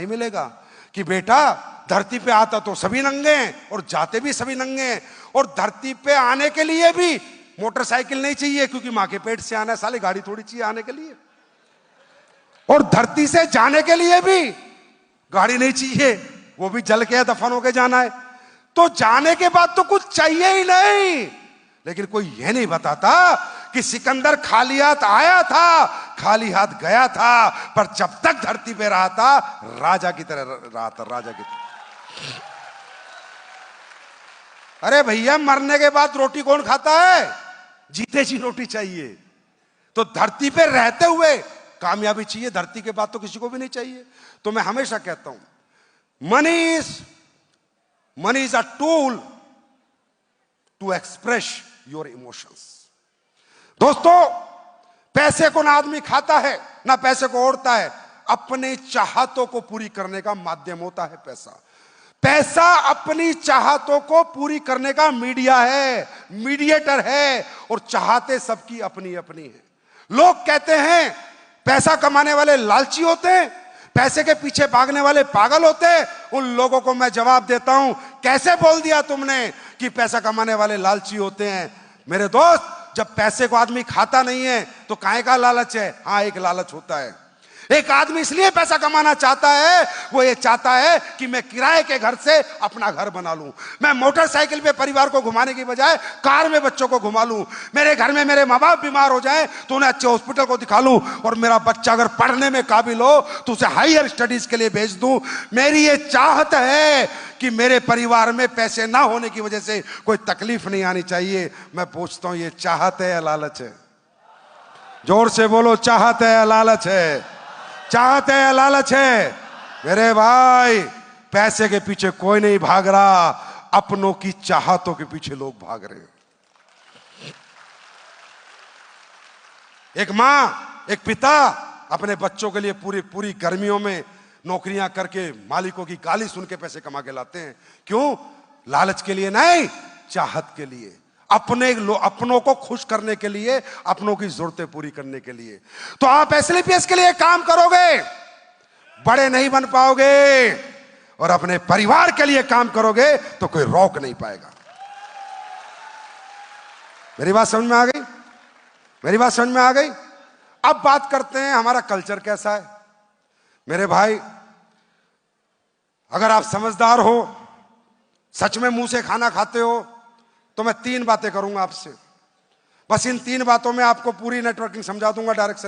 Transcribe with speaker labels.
Speaker 1: नहीं मिलेगा कि बेटा धरती पे आता तो सभी नंगे हैं और जाते भी सभी नंगे हैं, और धरती पे आने के लिए भी मोटरसाइकिल नहीं चाहिए क्योंकि मां के पेट से आना है, साले गाड़ी थोड़ी चाहिए आने के लिए, और धरती से जाने के लिए भी गाड़ी नहीं चाहिए, वो भी जल के दफन होके जाना है। तो जाने के बाद तो कुछ चाहिए ही नहीं। लेकिन कोई यह नहीं बताता कि सिकंदर खाली हाथ आया था, खाली हाथ गया था, पर जब तक धरती पे रहा था राजा की तरह रहा था, राजा की तरह। अरे भैया मरने के बाद रोटी कौन खाता है? जीते जी रोटी चाहिए। तो धरती पे रहते हुए कामयाबी चाहिए, धरती के बाद तो किसी को भी नहीं चाहिए। तो मैं हमेशा कहता हूं money is a tool to express your emotions. दोस्तों, पैसे को ना आदमी खाता है ना पैसे को ओढ़ता है, अपने चाहतों को पूरी करने का माध्यम होता है पैसा। पैसा अपनी चाहतों को पूरी करने का मीडिया है, मीडिएटर है, और चाहते सबकी अपनी अपनी है। लोग कहते हैं पैसा कमाने वाले लालची होते हैं, पैसे के पीछे भागने वाले पागल होते हैं। उन लोगों को मैं जवाब देता हूं, कैसे बोल दिया तुमने कि पैसा कमाने वाले लालची होते हैं? मेरे दोस्त, जब पैसे को आदमी खाता नहीं है तो काहे का लालच है? हाँ, एक लालच होता है। एक आदमी इसलिए पैसा कमाना चाहता है, वो ये चाहता है कि मैं किराए के घर से अपना घर बना लूं, मैं मोटरसाइकिल पे परिवार को घुमाने की बजाय कार में बच्चों को घुमा लूं, मेरे घर में मेरे माँ बाप बीमार हो जाएं तो उन्हें अच्छे हॉस्पिटल को दिखा लूं, और मेरा बच्चा अगर पढ़ने में काबिल हो तो उसे हायर स्टडीज के लिए भेज दूं। मेरी ये चाहत है कि मेरे परिवार में पैसे ना होने की वजह से कोई तकलीफ नहीं आनी चाहिए। मैं पूछता हूं, ये चाहत है या लालच है? जोर से बोलो, चाहत है या लालच है? चाहत है या लालच है? मेरे भाई, पैसे के पीछे कोई नहीं भाग रहा, अपनों की चाहतों के पीछे लोग भाग रहे हैं। एक मां, एक पिता अपने बच्चों के लिए पूरी पूरी गर्मियों में नौकरियां करके मालिकों की गाली सुन के पैसे कमा के लाते हैं। क्यों? लालच के लिए नहीं, चाहत के लिए, अपनों को खुश करने के लिए, अपनों की जरूरतें पूरी करने के लिए। तो आप एसएलपीएस के लिए काम करोगे, बड़े नहीं बन पाओगे, और अपने परिवार के लिए काम करोगे तो कोई रोक नहीं पाएगा। मेरी बात समझ में आ गई? मेरी बात समझ में आ गई? अब बात करते हैं हमारा कल्चर कैसा है। मेरे भाई, अगर आप समझदार हो, सच में मुंह से खाना खाते हो, तो मैं 3 बातें करूंगा आपसे। बस इन 3 बातों में आपको पूरी नेटवर्किंग समझा दूंगा, डायरेक्ट